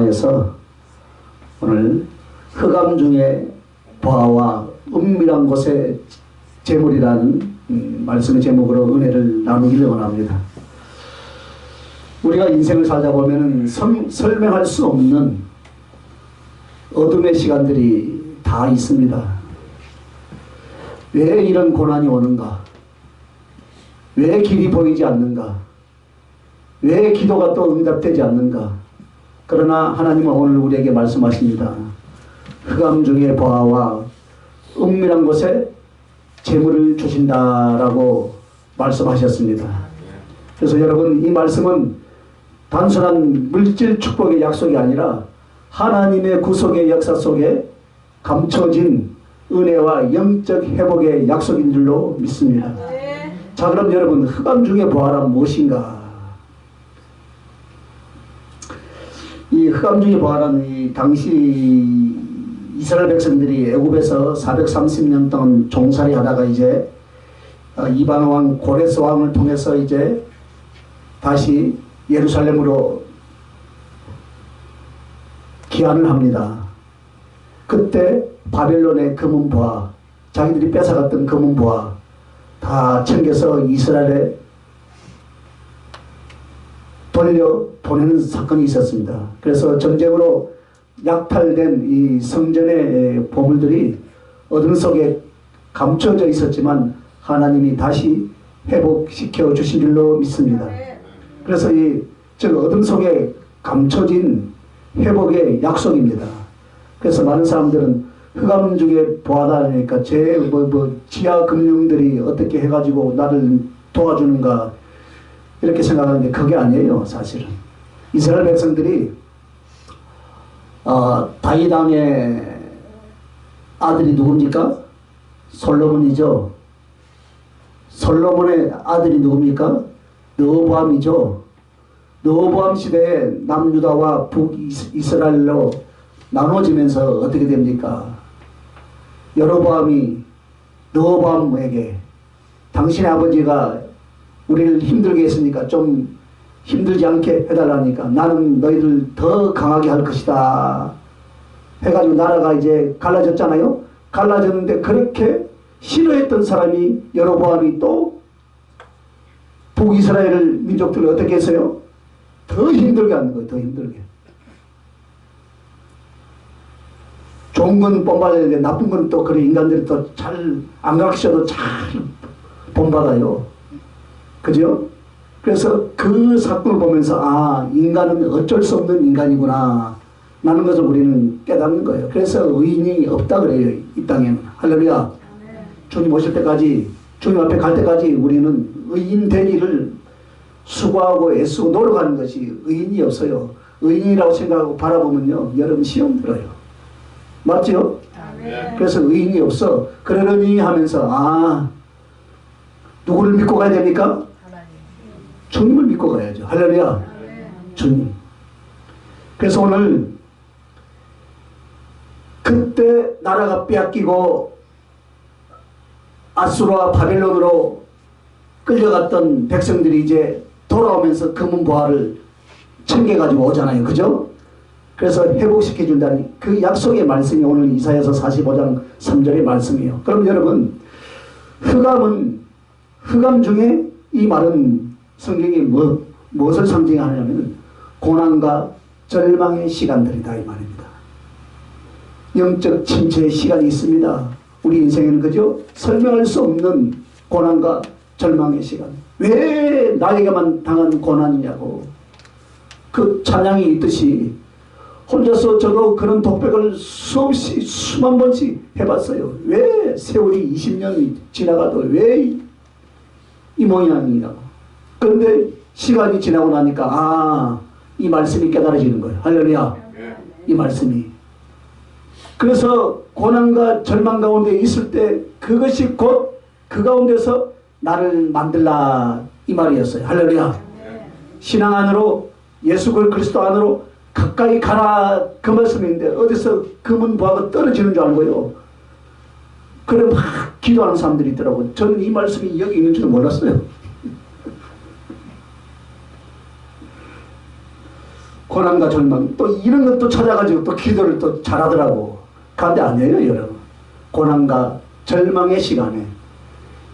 통하여서 오늘 흑암 중에 보아와 은밀한 곳에 재물이라는 말씀의 제목으로 은혜를 나누기를 원합니다. 우리가 인생을 살다 보면 설명할 수 없는 어둠의 시간들이 다 있습니다. 왜 이런 고난이 오는가? 왜 길이 보이지 않는가? 왜 기도가 또 응답되지 않는가? 그러나 하나님은 오늘 우리에게 말씀하십니다. 흑암 중에 보아와 은밀한 곳에 재물을 주신다라고 말씀하셨습니다. 그래서 여러분, 이 말씀은 단순한 물질 축복의 약속이 아니라 하나님의 구속의 역사 속에 감춰진 은혜와 영적 회복의 약속인 줄로 믿습니다. 자, 그럼 여러분, 흑암 중에 보아라 무엇인가? 이 흑암 중에 보아라는 이 당시 이스라엘 백성들이 애굽에서 430년 동안 종살이 하다가 이제 이방 왕 고레스 왕을 통해서 이제 다시 예루살렘으로 귀환을 합니다. 그때 바벨론의 금은보화, 자기들이 뺏어갔던 금은보화 다 챙겨서 이스라엘에 돌려 보내는 사건이 있었습니다. 그래서 전쟁으로 약탈된 이 성전의 보물들이 어둠 속에 감춰져 있었지만 하나님이 다시 회복시켜 주신 줄로 믿습니다. 그래서 저 어둠 속에 감춰진 회복의 약속입니다. 그래서 많은 사람들은 흑암 중에 보아다니까 지하 금융들이 어떻게 해가지고 나를 도와주는가 이렇게 생각하는데 그게 아니에요. 사실은 이스라엘 백성들이 다윗 왕의 아들이 누굽니까? 솔로몬이죠. 솔로몬의 아들이 누굽니까? 르호보암이죠. 르호보암 시대에 남유다와 북이스라엘로 나눠지면서 어떻게 됩니까? 여로보암이 르호보암에게 당신의 아버지가 우리를 힘들게 했으니까 좀 힘들지 않게 해달라니까 나는 너희들 더 강하게 할 것이다 해가지고 나라가 이제 갈라졌잖아요. 갈라졌는데 그렇게 싫어했던 사람이 여로보암이 또 북이스라엘 민족들을 어떻게 했어요? 더 힘들게 하는 거예요. 더 힘들게. 좋은 건 본받아야 되는데 나쁜 건 또 그래 인간들이 또 잘 안 가르쳐도 잘 본받아요. 그죠? 그래서 그 사건을 보면서 인간은 어쩔 수 없는 인간이구나 라는 것을 우리는 깨닫는 거예요. 그래서 의인이 없다 그래요. 이 땅에는. 할렐루야. 주님 오실 때까지, 주님 앞에 갈 때까지 우리는 의인 되기를 수고하고 애쓰고 노력하는 것이 의인이 없어요. 의인이라고 생각하고 바라보면요 여러분 시험 들어요. 맞죠? 그래서 의인이 없어. 그러려니 하면서 누구를 믿고 가야 됩니까? 주님을 믿고 가야죠. 할렐루야. 주님. 그래서 오늘 그때 나라가 빼앗기고 아수르와 바벨론으로 끌려갔던 백성들이 이제 돌아오면서 금은보화를 챙겨가지고 오잖아요. 그죠? 그래서 회복시켜 준다는 그 약속의 말씀이 오늘 이사야서 45장 3절의 말씀이에요. 그럼 여러분, 흑암 중에 이 말은 성경이 무엇을 상징하냐면 고난과 절망의 시간들이다 이 말입니다. 영적 침체의 시간이 있습니다. 우리 인생에는 그죠? 설명할 수 없는 고난과 절망의 시간. 왜 나에게만 당한 고난이냐고. 그 찬양이 있듯이 혼자서 저도 그런 독백을 수없이 수만 번씩 해봤어요. 왜 세월이 20년이 지나가도 왜 이 모양이냐고. 그런데 시간이 지나고 나니까 이 말씀이 깨달아지는 거예요. 할렐루야. 이 말씀이. 그래서 고난과 절망 가운데 있을 때 그것이 곧 그 가운데서 나를 만들라 이 말이었어요. 할렐루야. 신앙 안으로 예수 그리스도 안으로 가까이 가라 그 말씀인데 어디서 금은보화가 떨어지는 줄 알고요. 그래 막 기도하는 사람들이 있더라고요. 저는 이 말씀이 여기 있는 줄 몰랐어요. 고난과 절망 또 이런 것도 찾아가지고 또 기도를 또 잘하더라고. 그런데 아니에요 여러분. 고난과 절망의 시간에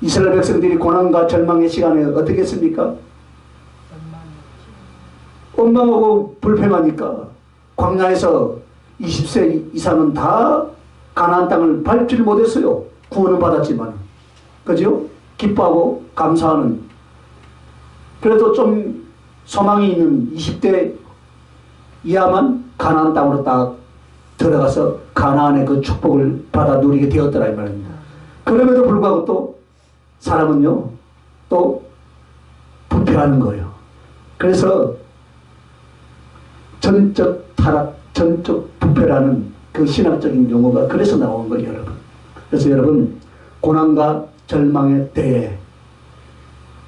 이스라엘 백성들이 고난과 절망의 시간에 어떻게 했습니까? 원망하고 불평하니까 광야에서 20세 이상은 다 가나안 땅을 밟지를 못했어요. 구원은 받았지만. 그죠? 기뻐하고 감사하는. 그래도 좀 소망이 있는 20대 이하만 가나안 땅으로 딱 들어가서 가나안의 그 축복을 받아 누리게 되었더라 이 말입니다. 그럼에도 불구하고 또 사람은요 또 부패하는 거예요. 그래서 전적 타락, 전적 부패라는 그 신학적인 용어가 그래서 나온 거예요 여러분. 그래서 여러분 고난과 절망에 대해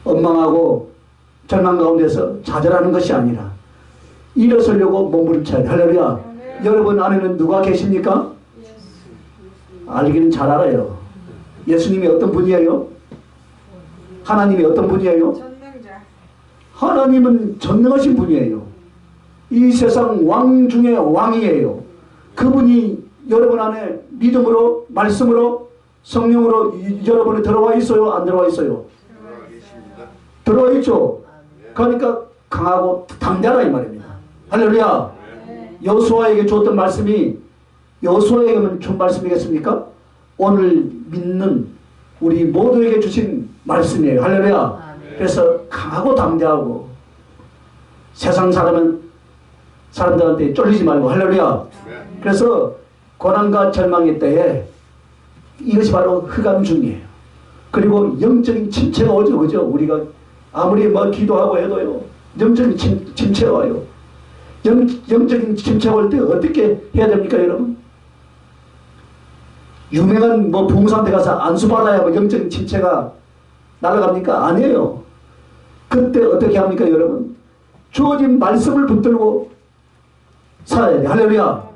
원망하고 절망 가운데서 좌절하는 것이 아니라 일어서려고 몸부림쳐야 돼. 할렐루야. 네. 여러분 안에는 누가 계십니까? 알기는 잘 알아요. 예수님이 어떤 분이에요? 하나님이 어떤 분이에요? 전능자. 하나님은 전능하신 분이에요. 이 세상 왕 중에 왕이에요. 그분이 여러분 안에 믿음으로 말씀으로 성령으로 여러분이 들어와 있어요? 안 들어와 있어요? 들어와 있죠. 그러니까 강하고 담대하라 이 말입니다. 할렐루야. 여호수아에게 줬던 말씀이 여호수아에게만 준 말씀이겠습니까? 오늘 믿는 우리 모두에게 주신 말씀이에요. 할렐루야. 그래서 강하고 담대하고 세상 사람들한테 쫄리지 말고 할렐루야. 그래서 고난과 절망의 때에 이것이 바로 흑암 중이에요. 그리고 영적인 침체가 오죠. 그죠? 우리가 아무리 뭐 기도하고 해도요. 영적인 침체가 와요. 영적인 침체가 올 때 어떻게 해야 됩니까 여러분? 유명한 뭐 봉사한테 가서 안수받아야 뭐 영적인 침체가 날아갑니까? 아니에요. 그때 어떻게 합니까 여러분? 주어진 말씀을 붙들고 살아야 돼. 할렐루야.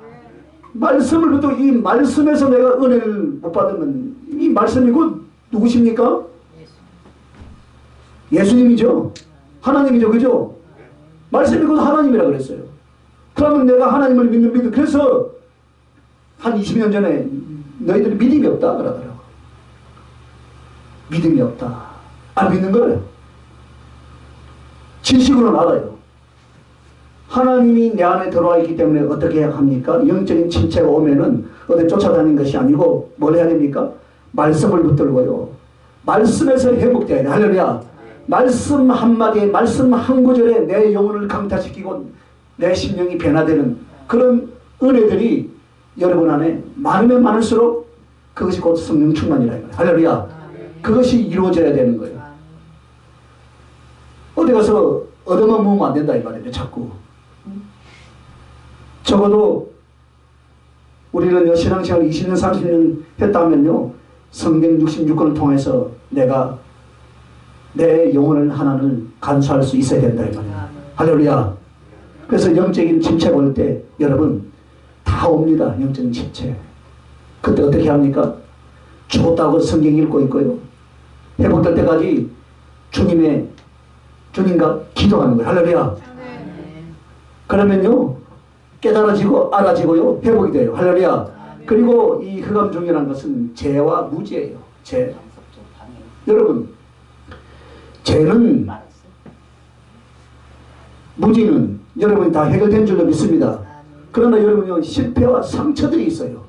말씀을 붙들고 이 말씀에서 내가 은혜를 못 받으면 이 말씀이 곧 누구십니까? 예수님이죠. 하나님이죠. 그죠? 말씀이 곧 하나님이라 그랬어요. 그러면 내가 하나님을 믿는 믿음. 그래서 한 20년 전에 너희들이 믿음이 없다 그러더라고. 믿음이 없다. 안 믿는 거예요. 지식으로는 알아요. 하나님이 내 안에 들어와 있기 때문에 어떻게 합니까? 영적인 침체가 오면은 어디 쫓아다니는 것이 아니고 뭘 해야 됩니까? 말씀을 붙들고요. 말씀에서 회복돼야 돼. 할렐루야. 말씀 한마디에 말씀 한 구절에 내 영혼을 강타시키고 내 심령이 변화되는 그런 은혜들이 여러분 안에 많으면 많을수록 그것이 곧 성령 충만이라 이거예요. 할렐루야. 그것이 이루어져야 되는 거예요. 어디 가서 얻어먹으면 안 된다 이 말이에요. 자꾸. 적어도 우리는 신앙생활 20년 30년 했다면요. 성경 66권을 통해서 내가 내 영혼을 하나를 간수할 수 있어야 된다 이 말이에요. 할렐루야. 그래서 영적인 침체가 올 때 여러분 다 옵니다. 영적인 침체. 그때 어떻게 합니까? 죽었다고 성경 읽고 있고요. 회복될 때까지 주님과 기도하는 거예요. 할렐루야. 그러면요 깨달아지고 알아지고요 회복이 돼요. 할렐루야. 그리고 이 흑암 중이라는 것은 죄와 무죄예요. 죄. 여러분 죄는 무죄는 여러분이 다 해결된 줄로 믿습니다. 그러나 여러분요 실패와 상처들이 있어요.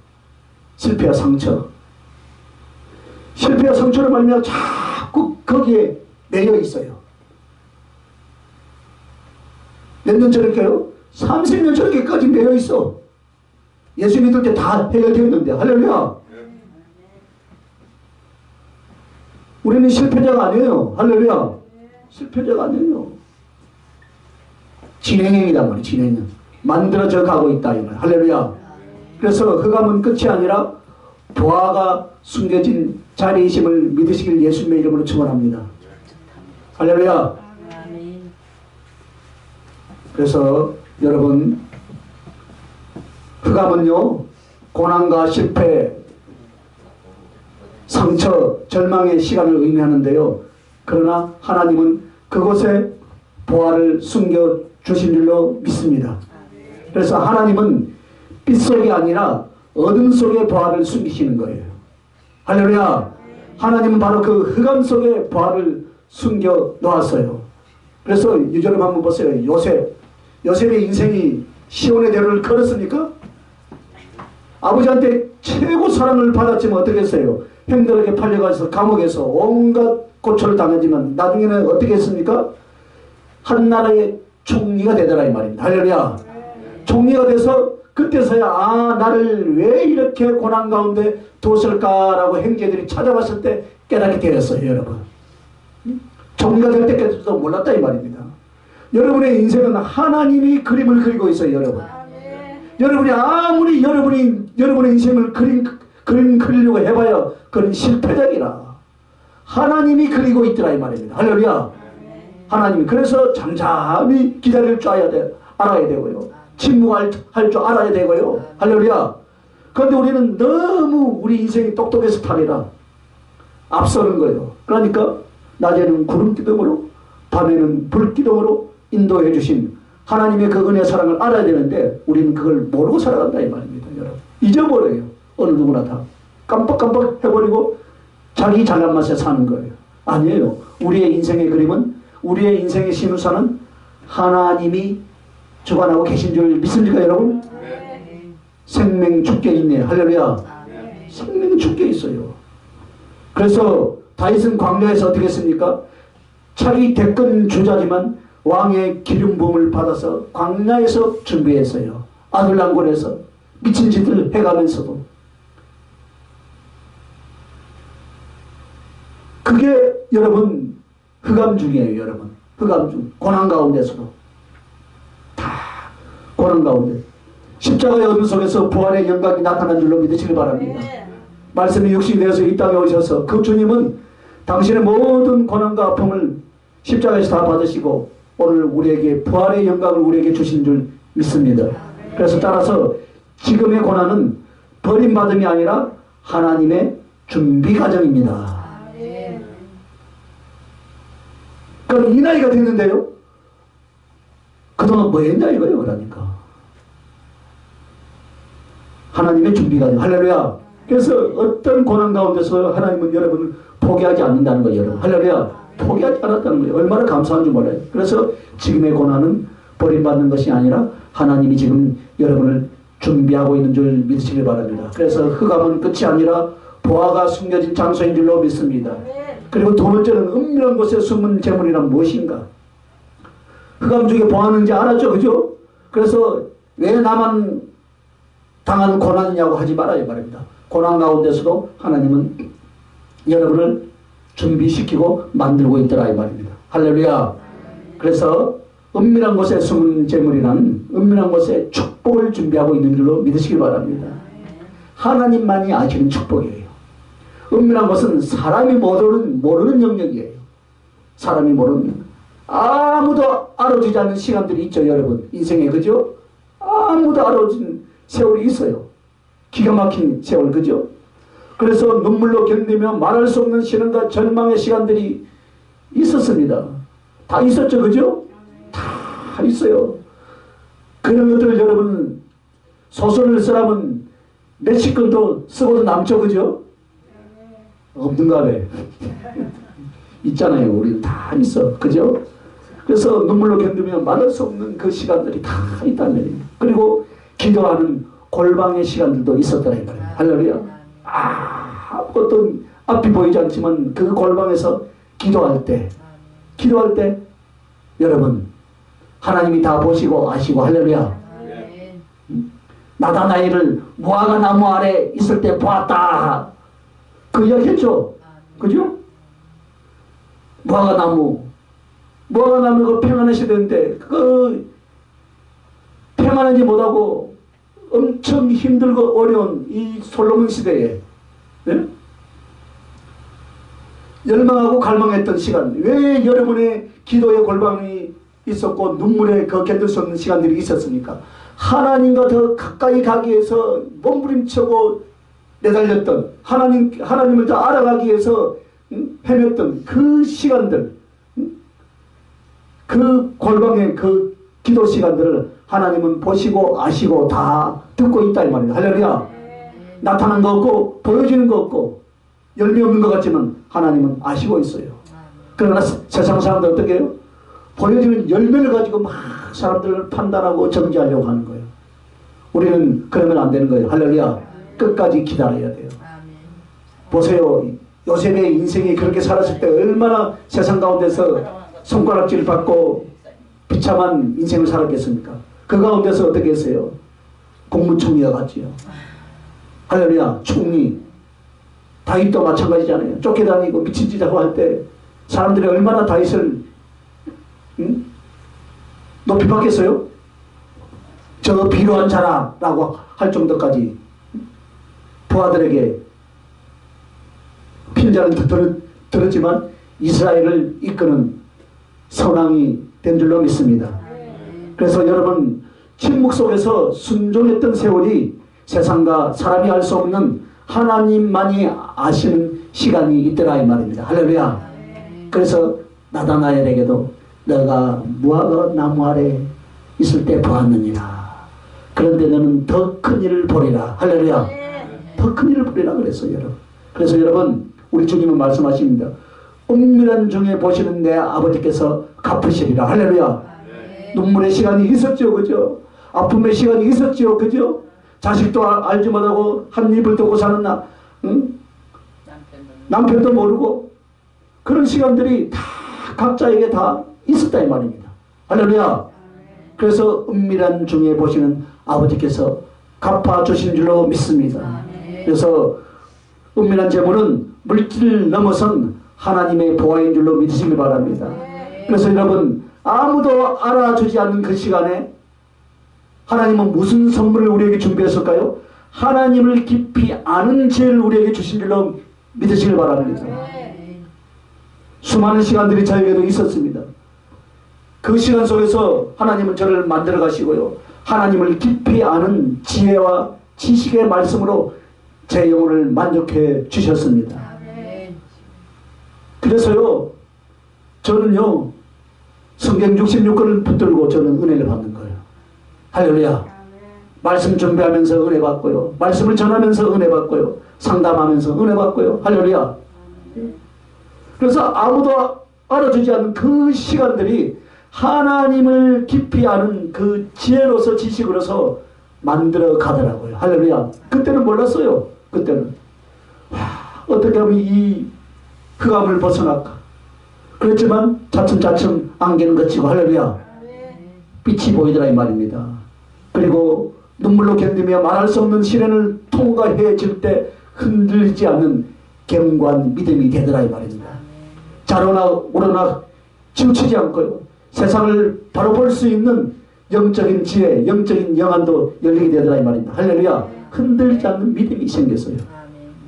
실패와 상처. 실패와 상처를 말미암아 자꾸 거기에 매여 있어요. 몇 년 전일까요? 30년 전에까지 매여 있어. 예수 믿을 때 다 해결되었는데 할렐루야. 우리는 실패자가 아니에요. 할렐루야. 실패자가 아니에요. 진행형이란 말이에요. 진행형. 만들어져 가고 있다. 이말. 할렐루야. 그래서 흑암은 끝이 아니라 보화가 숨겨진 자리이심을 믿으시길 예수님의 이름으로 축원합니다. 할렐루야. 그래서 여러분 흑암은요 고난과 실패 상처 절망의 시간을 의미하는데요. 그러나 하나님은 그곳에 보화를 숨겨주신 줄로 믿습니다. 그래서 하나님은 빛 속이 아니라 어둠 속에 부활을 숨기시는 거예요. 할렐루야. 하나님은 바로 그 흑암 속에 부활을 숨겨 놓았어요. 그래서 여러분 한번 보세요. 요셉의 인생이 시온의 대로를 걸었습니까? 아버지한테 최고 사랑을 받았지만 어떻게 했어요? 형들에게 팔려가서 감옥에서 온갖 고초를 당하지만 나중에는 어떻게 했습니까? 한 나라의 총리가 되더라 이 말입니다. 할렐루야. 총리가 돼서 그때서야 나를 왜 이렇게 고난 가운데 뒀을까라고 형제들이 찾아봤을 때 깨닫게 되었어요. 여러분. 총리가 될 때까지도 몰랐다 이 말입니다. 여러분의 인생은 하나님이 그림을 그리고 있어요. 여러분. 여러분이 아무리 여러분의 인생을 그림 그리려고 해봐야 그런 실패작이라. 하나님이 그리고 있더라 이 말입니다. 할렐루야. 하나님이 그래서 잠잠히 기다릴 줄 알아야 되고요. 침묵할 줄 알아야 되고요. 할렐루야. 그런데 우리는 너무 우리 인생이 똑똑해서 탈이라 앞서는 거예요. 그러니까 낮에는 구름기둥으로 밤에는 불기둥으로 인도해 주신 하나님의 그 은혜 사랑을 알아야 되는데 우리는 그걸 모르고 살아간다 이 말입니다. 여러분. 잊어버려요. 어느 누구나 다. 깜빡깜빡 해버리고 자기 잘난 맛에 사는 거예요. 아니에요. 우리의 인생의 그림은 우리의 인생의 신우사는 하나님이 주관하고 계신 줄 믿습니까 여러분? 네. 생명 죽게 있네. 할렐루야. 네. 생명 죽게 있어요. 그래서 다윗은 광야에서 어떻게 했습니까? 자기 대권 주자지만 왕의 기름 부음을 받아서 광야에서 준비했어요. 아들랑골에서 미친 짓을 해가면서도. 그게 여러분 흑암 중이에요. 여러분 흑암 중 고난 가운데서도 다 고난 가운데 십자가의 어둠 속에서 부활의 영광이 나타난 줄로 믿으시기 바랍니다. 말씀이 육신이 되어서 이 땅에 오셔서 그 주님은 당신의 모든 고난과 아픔을 십자가에서 다 받으시고 오늘 우리에게 부활의 영광을 우리에게 주신 줄 믿습니다. 그래서 따라서 지금의 고난은 버림받음이 아니라 하나님의 준비 과정입니다. 그럼 이 나이가 됐는데요. 그동안 뭐 했냐 이거예요. 그러니까 하나님의 준비 과정. 할렐루야. 그래서 어떤 고난 가운데서 하나님은 여러분을 포기하지 않는다는 거예요. 여러분. 할렐루야. 포기하지 않았다는 거예요. 얼마나 감사한 줄 몰라요. 그래서 지금의 고난은 버림받는 것이 아니라 하나님이 지금 여러분을 준비하고 있는 줄 믿으시길 바랍니다. 그래서 흑암은 끝이 아니라 보화가 숨겨진 장소인 줄로 믿습니다. 그리고 두 번째는 은밀한 곳에 숨은 재물이란 무엇인가? 흑암 중에 보았는지 알았죠? 그죠? 그래서 왜 나만 당한 고난이냐고 하지 말아요 말입니다. 고난 가운데서도 하나님은 여러분을 준비시키고 만들고 있더라 이 말입니다. 할렐루야. 그래서 은밀한 곳에 숨은 재물이란 은밀한 곳에 축복을 준비하고 있는 줄로 믿으시기 바랍니다. 하나님만이 아시는 축복이에요. 은밀한 것은 사람이 모르는 영역이에요. 사람이 모르는 아무도 알아주지 않는 시간들이 있죠. 여러분 인생에 그죠? 아무도 알아주는 세월이 있어요. 기가 막힌 세월 그죠? 그래서 눈물로 견디며 말할 수 없는 시련과 절망의 시간들이 있었습니다. 다 있었죠. 그죠? 다 있어요. 그런 것들을 여러분 소설을 쓰라면 몇십 권도 쓰고도 남죠. 그죠? 없는가 봐. 있잖아요. 우리 다 있어. 그죠? 그래서 눈물로 견디며 말할 수 없는 그 시간들이 다 있다는 말입니다. 그리고 기도하는 골방의 시간들도 있었더라 이 말이에요. 할렐루야. 아무것도 앞이 보이지 않지만 그 골방에서 기도할 때 여러분 하나님이 다 보시고 아시고 할렐루야. 나다나엘을 무화과 나무 아래 있을 때 보았다. 그 이야기 했죠. 그죠? 무화과 나무가 평안한 시대인데 그 평안하지 못하고 엄청 힘들고 어려운 이 솔로몬 시대에 네? 열망하고 갈망했던 시간, 왜 여러분의 기도의 골방이 있었고 눈물에 그 견딜 수 없는 시간들이 있었습니까? 하나님과 더 가까이 가기 위해서 몸부림치고 내달렸던 하나님을 더 알아가기 위해서 헤맸던 그 시간들, 그 골방의 그 기도 시간들을 하나님은 보시고 아시고 다 듣고 있다 이 말입니다. 할렐루야. 나타난 거 없고 보여지는 거 없고 열매 없는 것 같지만 하나님은 아시고 있어요. 그러나 세상 사람들 어떻게 해요? 보여지는 열매를 가지고 막 사람들을 판단하고 정지하려고 하는 거예요. 우리는 그러면 안 되는 거예요. 할렐루야. 끝까지 기다려야 돼요. 보세요. 요셉의 인생이 그렇게 살았을 때 얼마나 세상 가운데서 손가락질 받고 비참한 인생을 살았겠습니까? 그 가운데서 어떻게 했어요? 국무총리가 갔지요. 할렐루야. 총리. 다윗도 마찬가지잖아요. 쫓겨다니고 미친 짓 하고 할 때 사람들이 얼마나 다윗을 높이 받겠어요? 저 비루한 자라라고 할 정도까지 부하들에게 핀잔을 들었지만 이스라엘을 이끄는 선왕이 된 줄로 믿습니다. 그래서 여러분 침묵 속에서 순종했던 세월이 세상과 사람이 알 수 없는 하나님만이 아시는 시간이 있더라 이 말입니다. 할렐루야. 그래서 나다나엘에게도 너가 무화과 나무 아래 있을 때 보았느니라. 그런데 너는 더 큰 일을 보리라. 할렐루야. 더 큰 일을 보리라 그랬어요. 여러분. 그래서 여러분 우리 주님은 말씀하십니다. 은밀한 중에 보시는 내 아버지께서 갚으시리라. 할렐루야. 눈물의 시간이 있었죠. 그죠? 아픔의 시간이 있었죠. 그죠? 자식도 알지 못하고 한 입을 두고 사는 남편도 모르고 그런 시간들이 다 각자에게 다 있었다 이 말입니다. 할렐루야. 그래서 은밀한 중에 보시는 아버지께서 갚아주신 줄로 믿습니다. 그래서 은밀한 재물은 물질을 넘어선 하나님의 보화인 줄로 믿으시기 바랍니다. 그래서 여러분 아무도 알아주지 않는 그 시간에 하나님은 무슨 선물을 우리에게 준비했을까요? 하나님을 깊이 아는 지혜를 우리에게 주신 줄로 믿으시길 바랍니다. 수많은 시간들이 저에게도 있었습니다. 그 시간 속에서 하나님은 저를 만들어 가시고요. 하나님을 깊이 아는 지혜와 지식의 말씀으로 제 영혼을 만족해 주셨습니다. 그래서요, 저는요, 성경 66권을 붙들고 저는 은혜를 받는 거예요. 할렐루야. 말씀 준비하면서 은혜 받고요. 말씀을 전하면서 은혜 받고요. 상담하면서 은혜 받고요. 할렐루야. 그래서 아무도 알아주지 않는 그 시간들이 하나님을 깊이 아는 그 지혜로서 지식으로서 만들어 가더라고요. 할렐루야. 그때는 몰랐어요. 그때는. 어떻게 하면 이 흑암을 벗어날까. 그랬지만 차츰차츰 안개는 걷히고 할렐루야. 빛이 보이더라 이 말입니다. 그리고 눈물로 견디며 말할 수 없는 시련을 통과해질 때 흔들리지 않는 견고한 믿음이 되더라 이 말입니다. 자로나 오로나 치우치지 않고요. 세상을 바로 볼 수 있는 영적인 지혜, 영적인 영안도 열리게 되더라 이 말입니다. 할렐루야. 흔들리지 않는 믿음이 생겼어요.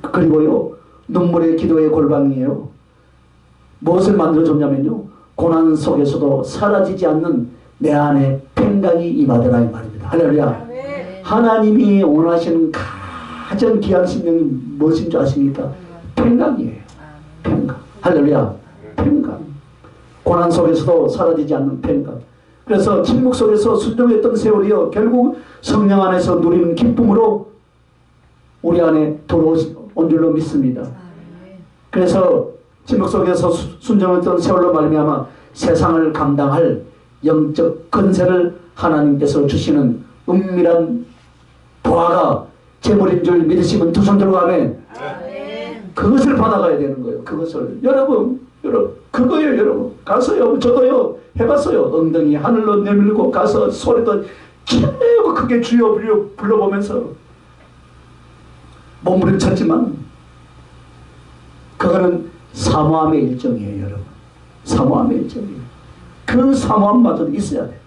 그리고요, 눈물의 기도의 골방이에요. 무엇을 만들어줬냐면요, 고난 속에서도 사라지지 않는 내 안에 평강이 임하더라 이 말입니다. 할렐루야. 하나님이 원하시는 가장 귀한 생명이 무엇인 줄 아십니까? 평강이에요. 평강. 할렐루야. 평강. 고난 속에서도 사라지지 않는 평강. 그래서 침묵 속에서 순종했던 세월이요, 결국 성령 안에서 누리는 기쁨으로 우리 안에 들어온 줄로 믿습니다. 그래서 침묵 속에서 순종했던 세월로 말미암아 세상을 감당할 영적 권세를 하나님께서 주시는 은밀한 보화가 재물인 줄 믿으시면 두 손 들고 아멘. 그것을 받아가야 되는 거예요. 그것을 여러분 그거예요. 여러분 가서요, 저도요 해봤어요. 엉덩이 하늘로 내밀고 가서 소리도 최고 크게 주여 불러보면서 몸부림쳤지만 그거는 사모함의 일정이에요. 여러분 사모함의 일정이에요. 그 사모함마저도 있어야 돼요.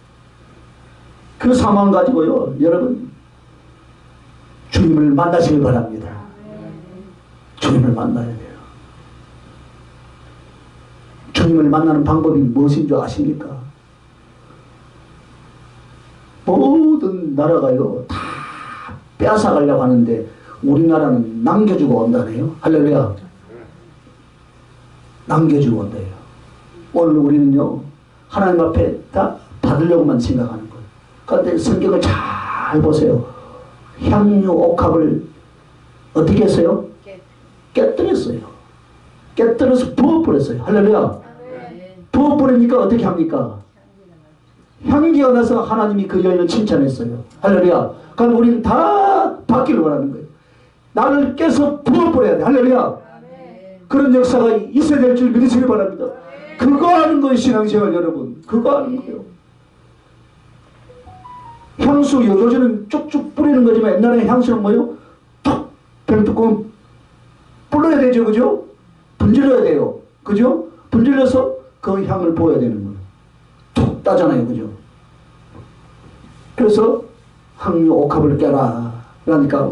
그 사모함 가지고요, 여러분 주님을 만나시길 바랍니다. 주님을 만나야 돼요. 주님을 만나는 방법이 무엇인 줄 아십니까? 모든 나라가요 다 빼앗아가려고 하는데 우리나라는 남겨주고 온다네요. 할렐루야. 남겨주고 온대요. 오늘 우리는요 하나님 앞에 다 받으려고만 생각하는 그런데 성경을 잘 보세요. 향유 옥합을 어떻게 했어요? 깨뜨렸어요. 깨뜨려서 부어버렸어요. 할렐루야. 부어버리니까 어떻게 합니까? 향기가 나서 하나님이 그 여인을 칭찬했어요. 할렐루야. 그러니까 우리는 다 받기를 원하는 거예요. 나를 깨서 부어버려야 돼. 할렐루야. 그런 역사가 있어야 될 줄 믿으시기 바랍니다. 그거 하는 거예요. 신앙생활 여러분. 그거 하는 거예요. 향수 요즘은 쭉쭉 뿌리는 거지만 옛날에 향수는 뭐요? 툭 병뚜껑 불러야 되죠. 그죠? 분질러야 돼요. 그죠? 분질러서 그 향을 부어야 되는 거예요. 툭 따잖아요. 그죠? 그래서 향유 옥합을 깨라. 그러니까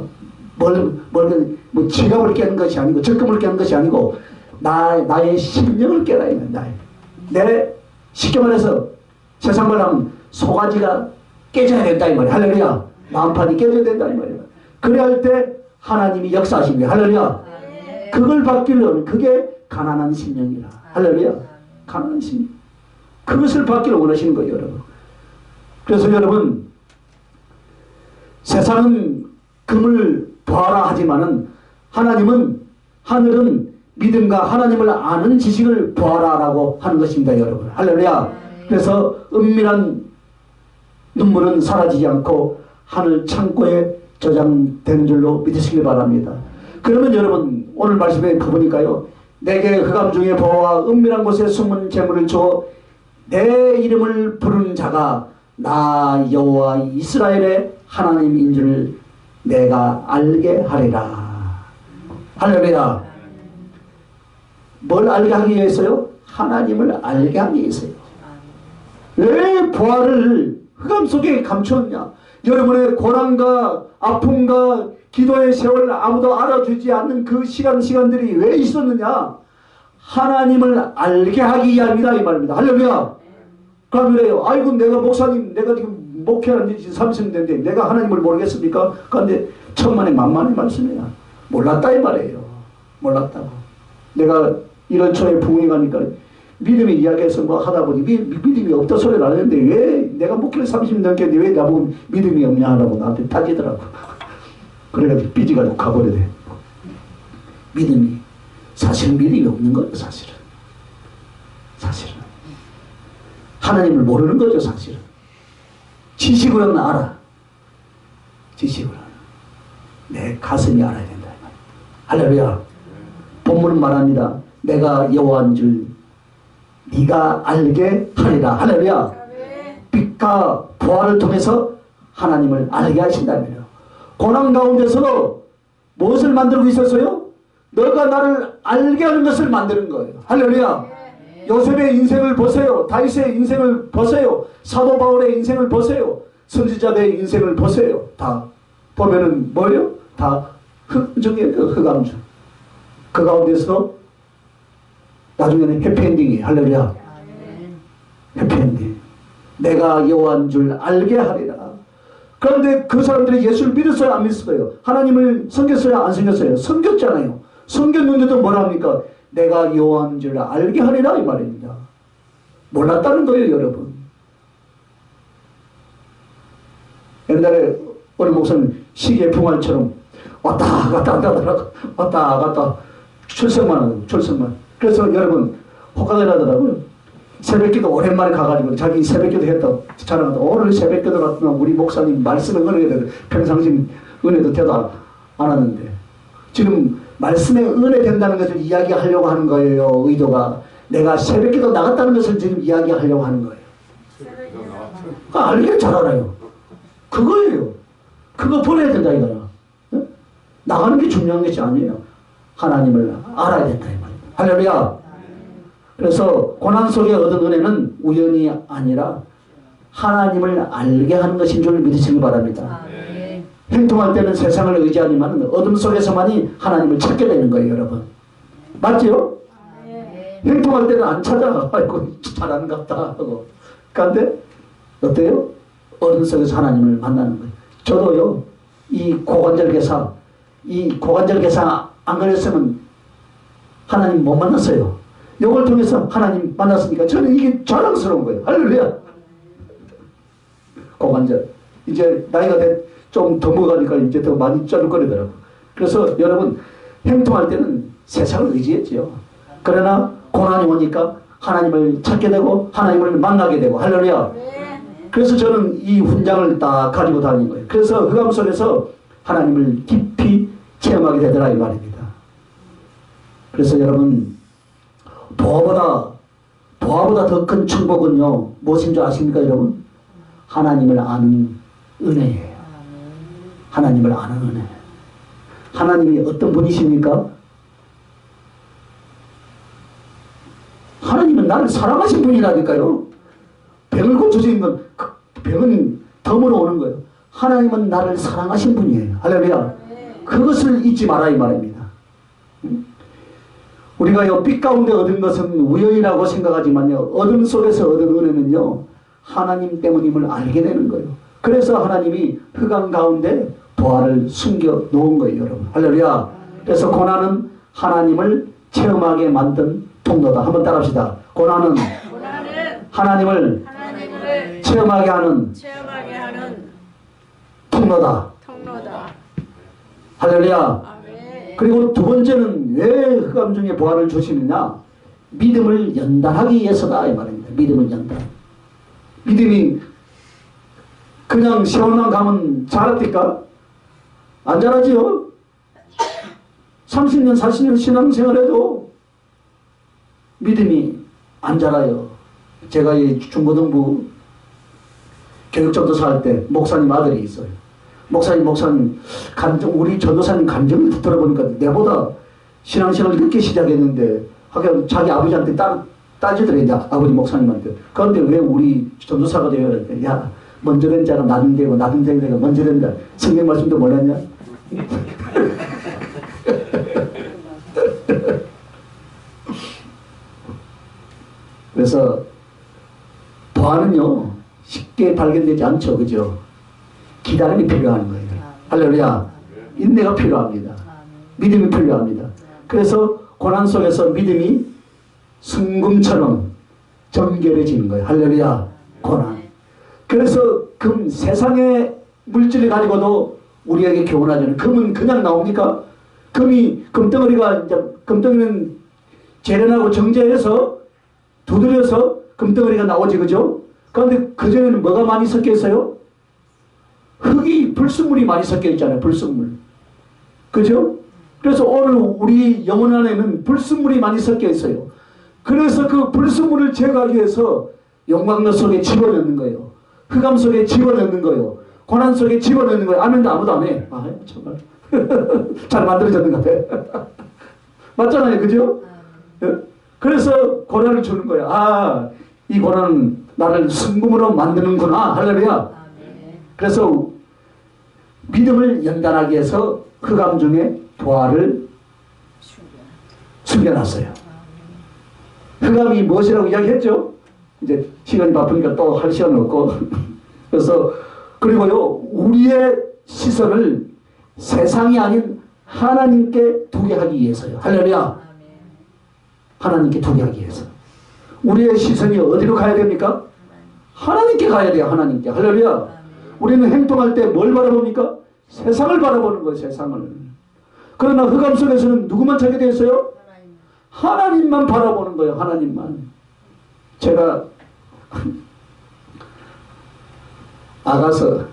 뭐 지갑을 깨는 것이 아니고 적금을 깨는 것이 아니고 나의 심령을 깨라. 내 쉽게 말해서 세상 말로 하면 소가지가 깨져야 된다 이 말이야. 할렐루야. 마음판이 깨져야 된다 이 말이야. 그래야 할 때 하나님이 역사하신 거야. 할렐루야. 그걸 받기를 그게 가난한 심령이라. 할렐루야. 가난한 심령. 그것을 받기를 원하시는 거예요. 여러분. 그래서 여러분 세상은 금을 보아라 하지만은 하늘은 믿음과 하나님을 아는 지식을 보아라 라고 하는 것입니다. 여러분. 할렐루야. 그래서 은밀한 눈물은 사라지지 않고 하늘 창고에 저장되는 줄로 믿으시길 바랍니다. 그러면 여러분 오늘 말씀에 가보니까요. 내게 흑암 중에 보아 은밀한 곳에 숨은 재물을 줘 내 이름을 부르는 자가 나 여호와 이스라엘의 하나님인 줄 내가 알게 하리라. 할렐루야. 뭘 알게 하기 위해서요? 하나님을 알게 하기 위해서요. 왜 부활을 흑암 속에 감추었냐? 여러분의 고난과 아픔과 기도의 세월 아무도 알아주지 않는 그 시간들이 왜 있었느냐? 하나님을 알게 하기 위함이다 이 말입니다. 할렐루야. 그럼 그래요. 아이고 내가 목사님 내가 지금 목회한 지 30년 됐는데 내가 하나님을 모르겠습니까? 그런데 천만의 만만의 말씀이야. 몰랐다 이 말이에요. 몰랐다고. 내가 이런 초에 부흥회 가니까 믿음이 이야기해서 뭐 하다 보니 믿음이 없다 소리를 안 했는데 왜 내가 목회를 30년 넘게 왜 나보고 믿음이 없냐 하라고 나한테 따지더라고. 그래가지고 삐지가지고 가버려 돼. 믿음이 사실은 믿음이 없는 거예요. 사실은 하나님을 모르는 거죠. 사실은 지식으로는 알아. 지식으로는 내 가슴이 알아야 된다. 할렐루야. 본문은 말합니다. 내가 여호와인 줄 네가 알게 하리라. 할렐루야. 빛과 부활을 통해서 하나님을 알게 하신다면요. 고난 가운데서도 무엇을 만들고 있었어요? 너가 나를 알게 하는 것을 만드는 거예요. 할렐루야. 요셉의 인생을 보세요. 다윗의 인생을 보세요. 사도 바울의 인생을 보세요. 선지자들의 인생을 보세요. 다 보면은 뭐예요? 다 흑중에 흑암중. 그 가운데서 나중에는 해피엔딩이에요. 할렐루야. 해피엔딩. 내가 여호와인 줄 알게 하리라. 그런데 그 사람들이 예수를 믿었어요? 안 믿었어요? 하나님을 섬겼어요? 안 섬겼어요? 섬겼잖아요. 섬겼는데도 뭐라 합니까? 내가 여호와인 줄 알게 하리라 이 말입니다. 몰랐다는 거예요. 여러분. 옛날에 어느 목사님 시계 풍알처럼 왔다 갔다 하더라고. 왔다 갔다 출석만 하고 출석만. 그래서 여러분 혹하게 하더라고요. 새벽기도 오랜만에 가가지고 자기 새벽기도 했다 자랑한다. 오늘 새벽기도 갔더니 우리 목사님 말씀의 은혜가 평상시 은혜도 대도 안 하는데 지금 말씀의 은혜 된다는 것을 이야기하려고 하는 거예요. 의도가. 내가 새벽기도 나갔다는 것을 지금 이야기하려고 하는 거예요. 알게 잘 알아요. 그거예요. 그거 버려야 된다 이거야. 나가는 게 중요한 것이 아니에요. 하나님을 알아야 된다 이 말이에요. 할렐루야. 그래서 고난 속에 얻은 은혜는 우연이 아니라 하나님을 알게 하는 것인 줄 믿으시기 바랍니다. 행동할 때는 세상을 의지하지만 어둠 속에서만이 하나님을 찾게 되는 거예요. 여러분. 맞죠? 행동할 때는 안 찾아. 아이고 잘하는갑다 하고. 그런데 어때요? 어둠 속에서 하나님을 만나는 거예요. 저도요. 이 고관절 괴사 안 그랬으면 하나님 못 만났어요. 이걸 통해서 하나님 만났으니까 저는 이게 자랑스러운 거예요. 할렐루야. 고관절. 이제 나이가 좀 더 먹으니까 이제 더 많이 쩌르거리더라고. 그래서 여러분 행동할 때는 세상을 의지했죠. 그러나 고난이 오니까 하나님을 찾게 되고 하나님을 만나게 되고 할렐루야. 그래서 저는 이 훈장을 딱 가지고 다니는 거예요. 그래서 흑암 속에서 하나님을 깊이 체험하게 되더라 이 말입니다. 그래서 여러분 도화보다 더 큰 축복은요 무엇인 줄 아십니까 여러분? 하나님을 아는 은혜예요. 하나님을 아는 은혜. 하나님이 어떤 분이십니까? 하나님은 나를 사랑하신 분이라니까요. 병을 고쳐주는 건 병은 덤으로 오는 거예요. 하나님은 나를 사랑하신 분이에요. 할렐루야. 그것을 잊지 마라 이 말입니다. 우리가 이 빛 가운데 얻은 것은 우연이라고 생각하지만요. 어둠 속에서 얻은 은혜는요. 하나님 때문임을 알게 되는 거예요. 그래서 하나님이 흑암 가운데 보화를 숨겨 놓은 거예요. 여러분. 할렐루야. 그래서 고난은 하나님을 체험하게 만든 통로다. 한번 따라합시다. 고난은 하나님을 체험하게 하는 통로다. 할렐루야. 그리고 두 번째는 왜 흑암 중에 보화를 주시느냐? 믿음을 연단하기 위해서다 이 말입니다. 믿음을 연단. 믿음이 그냥 세월만 가면 자랍니까? 안 자라지요. 30년 40년 신앙생활해도 믿음이 안 자라요. 제가 이 중고등부 교육전도사 할 때 목사님 아들이 있어요. 목사님 우리 전도사님 감정을 들어보니까 내보다 신앙생활을 늦게 시작했는데 하긴 자기 아버지한테 따지더래. 아버지 목사님한테. 그런데 왜 우리 전도사가 되어야 돼? 야 먼저 된 자가 나중 되고 나중 된 자가 먼저 된다. 성경 말씀도 몰랐냐? 그래서 보안은요 쉽게 발견되지 않죠. 그죠? 기다림이 필요한 거예요. 할렐루야. 인내가 필요합니다. 믿음이 필요합니다. 그래서 고난 속에서 믿음이 순금처럼 정결해지는 거예요. 할렐루야. 고난. 그래서 금 세상의 물질을 가지고도 우리에게 교훈하자는 금은 그냥 나옵니까? 금덩어리가 이제 금덩이는 재련하고 정제해서 두드려서 금덩어리가 나오지 그죠? 그런데 그전에는 뭐가 많이 섞여 있어요? 흙이 불순물이 많이 섞여 있잖아요. 불순물. 그죠? 그래서 오늘 우리 영혼 안에는 불순물이 많이 섞여 있어요. 그래서 그 불순물을 제거하기 위해서 영광로 속에 집어넣는 거예요. 흑암 속에 집어넣는 거예요. 고난 속에 집어넣는 거예요. 아멘도 아무도 안 해. 아, 정말. 잘 만들어졌는 것 같아. 맞잖아요. 그죠? 그래서 고난을 주는 거예요. 아, 이 고난은 나를 순금으로 만드는구나. 할렐루야. 그래서 믿음을 연단하기 위해서 흑암 중에 보화를 숨겨놨어요. 흑암이 무엇이라고 이야기했죠? 이제 시간이 바쁘니까 또 할 시간 없고. 그래서 그리고요 우리의 시선을 세상이 아닌 하나님께 두게 하기 위해서요. 할렐루야. 하나님께 두게 하기 위해서. 우리의 시선이 어디로 가야 됩니까? 하나님께 가야 돼요. 하나님께. 할렐루야. 우리는 행동할 때 뭘 바라봅니까? 세상을 바라보는 거예요. 세상을. 그러나 흑암 속에서는 누구만 찾게 되어 있어요? 하나님만 바라보는 거예요. 하나님만. 제가 아가서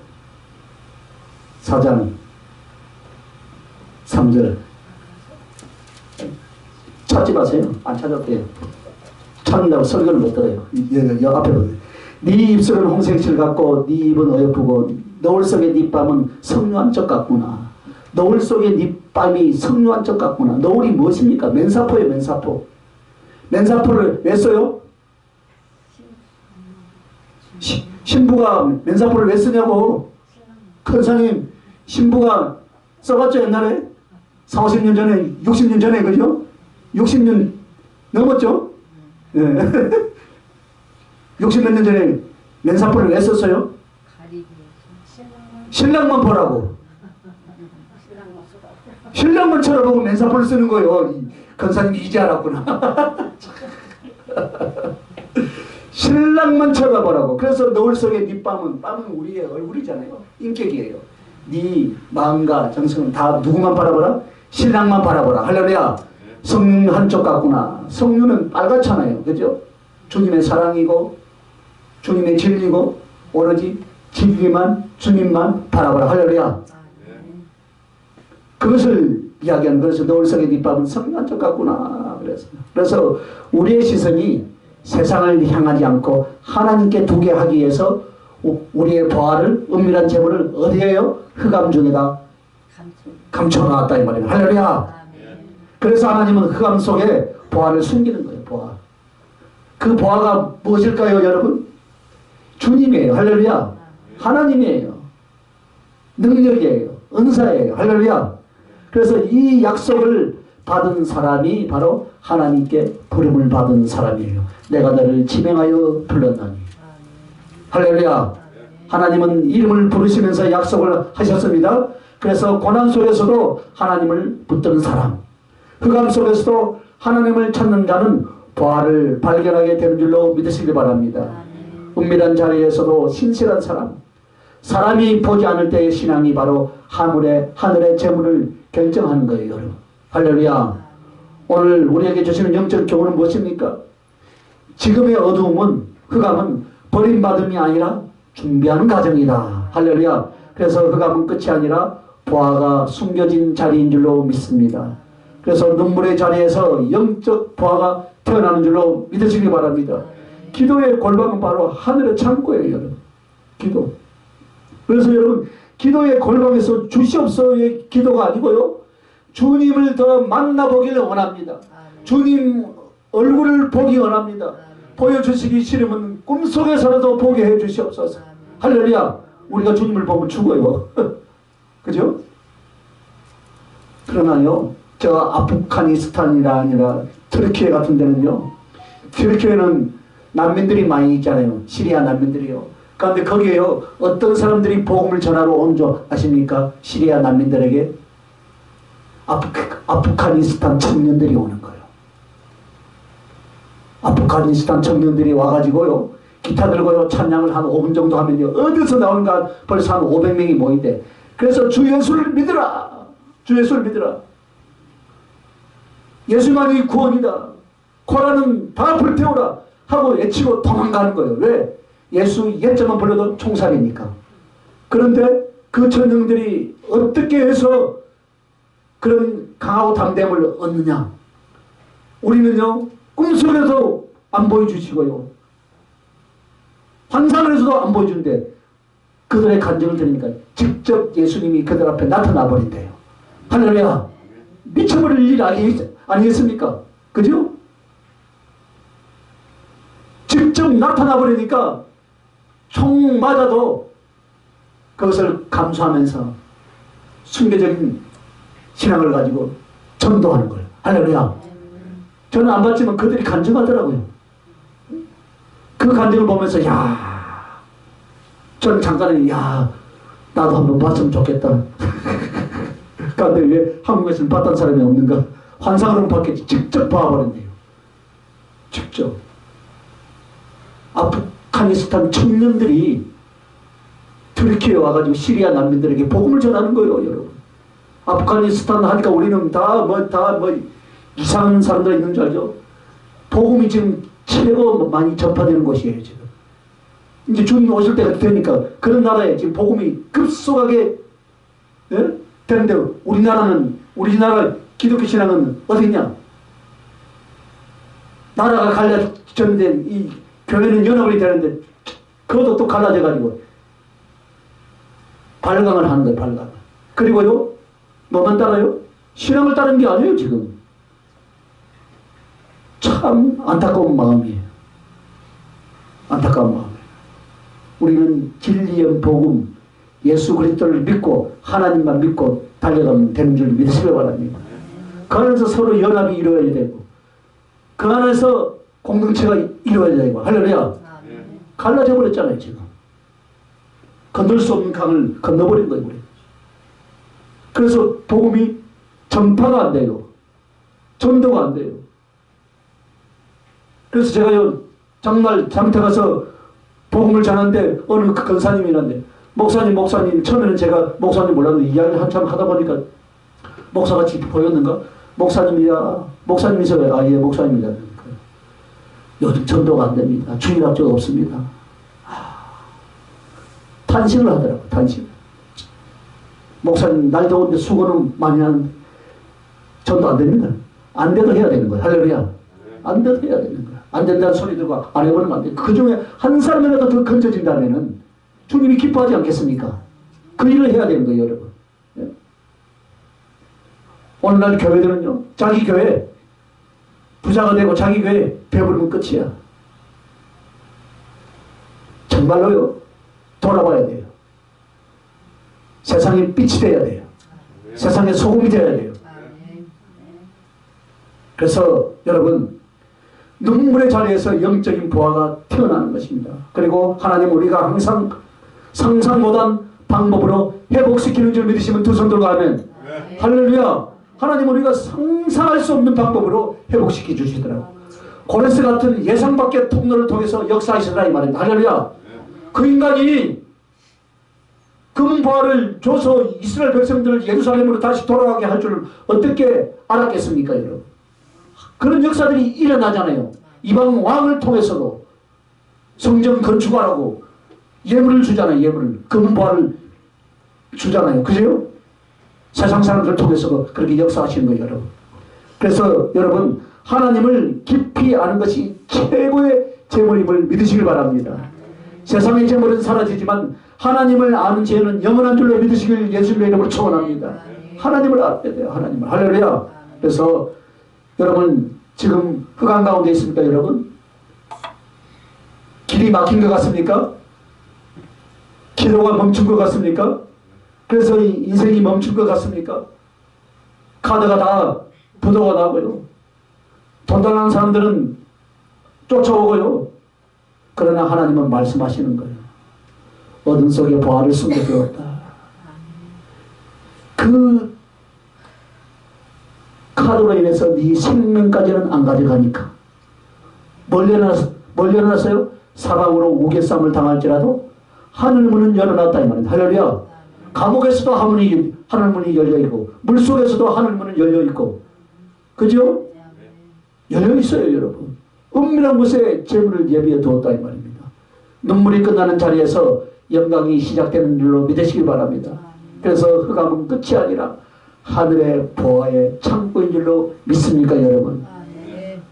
4장 3절 찾지 마세요. 안 찾아도 돼요. 찾는다고 설교를 못 들어요. 여 앞에 네 입술은 홍색실 같고 네 입은 어여쁘고 노을 속의 네 뺨은 석류한 적 같구나. 노을 속의 네 뺨이 석류한 적 같구나. 노을이 무엇입니까? 맨사포예요. 맨사포. 맨사포를 왜 써요? 신부가 맨사포를 왜 쓰냐고. 큰사님 신부가 써봤죠 옛날에? 40, 50년 전에 60년 전에 그죠? 60년 넘었죠? 네. 60몇 년 전에 맨사포를 왜 썼어요? 신랑만 보라고. 신랑만 쳐다보고 맨사포를 쓰는 거예요. 권사님이 이제 알았구나. 신랑만 쳐다보라고. 그래서 노을 속의 네 밤은 우리의 얼굴이잖아요. 인격이에요. 네 마음과 정성은 다 누구만 바라보라? 신랑만 바라보라. 할렐루야. 성령 한쪽 같구나. 성령은 빨갛잖아요. 그죠? 주님의 사랑이고 주님의 진리고 오로지 진리만 주님만 바라보라. 할렐루야. 그것을 이야기하는, 그래서 노을 속의 네 밤은 성령 한쪽 같구나. 그래서 우리의 시선이 세상을 향하지 않고 하나님께 두게 하기 위해서 우리의 보화를, 은밀한 재물을 어디에요? 흑암 중에다 감춰놨다 이 말이에요. 할렐루야. 그래서 하나님은 흑암 속에 보화를 숨기는 거예요. 보화. 그 보화가 무엇일까요, 여러분? 주님이에요. 할렐루야. 하나님이에요. 능력이에요. 은사예요. 할렐루야. 그래서 이 약속을 받은 사람이 바로 하나님께 부름을 받은 사람이에요. 내가 너를 지명하여 불렀나니. 할렐루야. 하나님은 이름을 부르시면서 약속을 하셨습니다. 그래서 고난 속에서도 하나님을 붙드는 사람, 흑암 속에서도 하나님을 찾는 자는 보화를 발견하게 되는 줄로 믿으시기 바랍니다. 은밀한 자리에서도 신실한 사람, 사람이 보지 않을 때의 신앙이 바로 하늘의 재물을 결정하는 거예요. 여러분. 할렐루야. 오늘 우리에게 주시는 영적 교훈은 무엇입니까? 지금의 어두움은, 흑암은 버림받음이 아니라 준비하는 과정이다. 할렐루야. 그래서 흑암은 끝이 아니라 보화가 숨겨진 자리인 줄로 믿습니다. 그래서 눈물의 자리에서 영적 보화가 태어나는 줄로 믿으시기 바랍니다. 기도의 골방은 바로 하늘의 창고예요. 여러분. 기도. 그래서 여러분, 기도의 골방에서 주시옵소서의 기도가 아니고요, 주님을 더 만나보기를 원합니다. 주님 얼굴을 보기 원합니다. 보여주시기 싫으면 꿈속에서라도 보게 해주시옵소서. 할렐루야. 우리가 주님을 보면 죽어요. 그죠? 그러나요, 저 아프가니스탄이라 아니라 터키에 같은 데는요, 터키에는 난민들이 많이 있잖아요. 시리아 난민들이요. 그런데 거기에요, 어떤 사람들이 복음을 전하러 온 줄 아십니까? 시리아 난민들에게 아프가니스탄 청년들이 오는 거예요. 아프가니스탄 청년들이 와가지고요, 기타 들고요, 찬양을 한 5분 정도 하면요, 어디서 나오는가 벌써 한 500명이 모인대. 그래서 주 예수를 믿으라. 주 예수를 믿으라. 예수만이 구원이다. 코란은 다 불태우라 하고 외치고 도망가는 거예요. 왜? 예수 옛자만 불러도 총살이니까. 그런데 그 청년들이 어떻게 해서 그런 강하고 담대함을 얻느냐? 우리는요, 꿈속에도 안 보여주시고요, 환상에서도 안 보여주는데 그들의 간증을 들으니까 직접 예수님이 그들 앞에 나타나 버린대요. 할렐루야. 미쳐버릴 일 아니겠습니까? 그죠? 직접 나타나 버리니까 총 맞아도 그것을 감수하면서 순교적인 신앙을 가지고 전도하는 거예요. 할렐루야. 저는 안 봤지만 그들이 간증하더라고요. 그 간증을 보면서 저는 잠깐은 나도 한번 봤으면 좋겠다. 그런데 왜 한국에서는 봤던 사람이 없는가? 환상으로는 봤겠지. 직접 봐버렸네요. 직접. 아프가니스탄 청년들이 터키에 와가지고 시리아 난민들에게 복음을 전하는 거예요, 여러분. 아프가니스탄 하니까 우리는 다 이상한 사람들 있는 줄 알죠? 복음이 지금 최고 많이 전파되는 곳이에요, 지금. 이제 주님 오실 때가 되니까 그런 나라에 지금 복음이 급속하게 되는데, 우리나라 기독교 신앙은 어디냐? 나라가 갈라졌는데 이 교회는 연합이 되는데 그것도 또 갈라져가지고 발광을 하는 거예요, 발광. 그리고요, 뭐만 따라요? 신앙을 따르는 게 아니에요, 지금. 참 안타까운 마음이에요. 안타까운 마음이에요. 우리는 진리의 복음, 예수 그리스도를 믿고 하나님만 믿고 달려가면 되는 줄 믿으시기 바랍니다. 그 안에서 서로 연합이 이루어야 되고, 그 안에서 공동체가 이루어야 되고. 할렐루야. 갈라져 버렸잖아요, 지금. 건널 수 없는 강을 건너버린 거예요, 우리. 그래서 복음이 전파가 안 돼요. 전도가 안 돼요. 그래서 제가요, 정말 장태 가서 복음을 전하는데 어느 근사님이란데 목사님 처음에는 제가 목사님 몰랐는데 이야기를 한참 하다 보니까 목사가 직접 보였는가? 목사님이세요? 아, 예, 목사님이다. 요즘 전도가 안 됩니다. 주일학교가 없습니다. 탄식을 하더라고, 탄식. 목사님, 날 더운데 수고는 많이 하는데 전도 안 됩니다. 안 돼도 해야 되는 거야. 할렐루야. 안 돼도 해야 되는 거야. 안 된다는 소리 들고 안 해보면 안 돼. 그 중에 한 사람이라도 더 건져진다면은 주님이 기뻐하지 않겠습니까? 그 일을 해야 되는 거예요, 여러분. 예? 오늘날 교회들은요, 자기 교회, 부자가 되고 자기 교회 배부르면 끝이야. 정말로요, 돌아봐야 돼요. 세상에 빛이 돼야 돼요. 세상에 소금이 돼야 돼요. 그래서 여러분, 눈물의 자리에서 영적인 보화가 태어나는 것입니다. 그리고 하나님 우리가 항상 상상 못한 방법으로 회복시키는 줄 믿으시면 두 손 들고 하면 할렐루야. 하나님 우리가 상상할 수 없는 방법으로 회복시켜 주시더라고요. 고레스 같은 예상 밖의 통로를 통해서 역사하시더라 이 말입니다. 할렐루야. 그 인간이 금보화를 줘서 이스라엘 백성들을 예루살렘으로 다시 돌아가게 할 줄을 어떻게 알았겠습니까, 여러분? 그런 역사들이 일어나잖아요. 이방 왕을 통해서도 성전 건축하라고 예물을 주잖아요. 예물을. 금보화를 주잖아요. 그죠? 세상 사람들을 통해서도 그렇게 역사하시는 거예요, 여러분. 그래서 여러분, 하나님을 깊이 아는 것이 최고의 재물임을 믿으시길 바랍니다. 세상의 재물은 사라지지만 하나님을 아는 죄는 영원한 줄로 믿으시길 예수님의 이름으로 축원합니다. 하나님을 알아야 돼요. 하나님을. 할렐루야. 그래서 여러분 지금 흑암 가운데 있습니까, 여러분? 길이 막힌 것 같습니까? 기도가 멈춘 것 같습니까? 그래서 인생이 멈춘 것 같습니까? 카드가 다 부도가 나고요. 돈 달라는 사람들은 쫓아오고요. 그러나 하나님은 말씀하시는 거예요. 어둠 속에 보화를 숨겨두었다. 그 카드로 인해서 네 생명까지는 안 가져가니까 뭘 열어놨어요? 사방으로 우겨쌈을 당할지라도 하늘문은 열어놨다 이 말입니다. 할렐루야. 감옥에서도 하늘문이 열려있고 물속에서도 하늘문은 열려있고 그죠? 열려있어요, 여러분. 은밀한 곳에 재물을 예비해 두었다 이 말입니다. 눈물이 끝나는 자리에서 영광이 시작되는 줄로 믿으시기 바랍니다. 그래서 흑암은 끝이 아니라 하늘의 보화의 창고인 줄로 믿습니까, 여러분?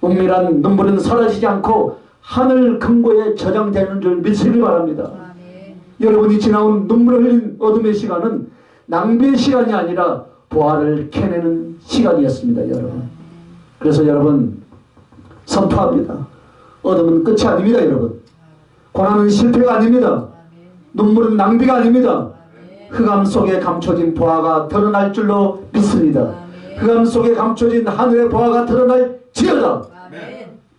은밀한 눈물은 사라지지 않고 하늘 근고에 저장되는 줄 믿으시기 바랍니다. 여러분이 지나온 눈물을 흘린 어둠의 시간은 낭비의 시간이 아니라 보화를 캐내는 시간이었습니다, 여러분. 그래서 여러분 선포합니다. 어둠은 끝이 아닙니다, 여러분. 고난은 실패가 아닙니다. 눈물은 낭비가 아닙니다. 흑암 속에 감춰진 보화가 드러날 줄로 믿습니다. 흑암 속에 감춰진 하늘의 보화가 드러날지어다.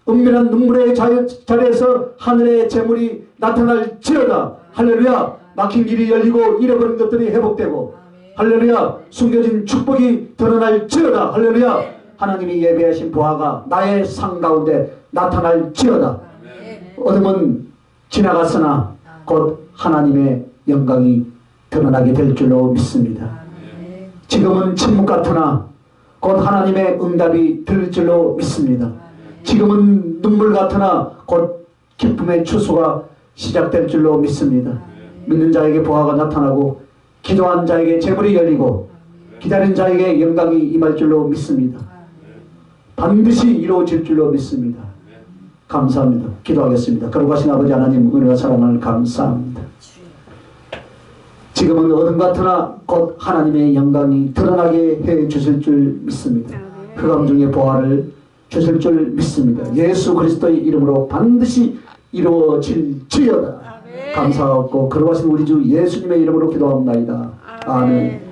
은밀한 눈물의 자리에서 하늘의 재물이 나타날지어다. 할렐루야. 막힌 길이 열리고 잃어버린 것들이 회복되고 할렐루야. 숨겨진 축복이 드러날지어다. 할렐루야. 하나님이 예배하신 보화가 나의 상 가운데 나타날지어다. 어둠은 지나갔으나 곧 하나님의 영광이 드러나게 될 줄로 믿습니다. 지금은 침묵 같으나 곧 하나님의 응답이 들릴 줄로 믿습니다. 지금은 눈물 같으나 곧 기쁨의 추수가 시작될 줄로 믿습니다. 믿는 자에게 보화가 나타나고 기도한 자에게 재물이 열리고 기다린 자에게 영광이 임할 줄로 믿습니다. 반드시 이루어질 줄로 믿습니다. 감사합니다. 기도하겠습니다. 거룩하신 아버지 하나님 은혜와 사랑을 감사합니다. 지금은 어둠 같으나 곧 하나님의 영광이 드러나게 해 주실 줄 믿습니다. 흑암 중의 보화를 주실 줄 믿습니다. 예수 그리스도의 이름으로 반드시 이루어질지어다. 감사하고 거룩하신 우리 주 예수님의 이름으로 기도합니다. 아멘.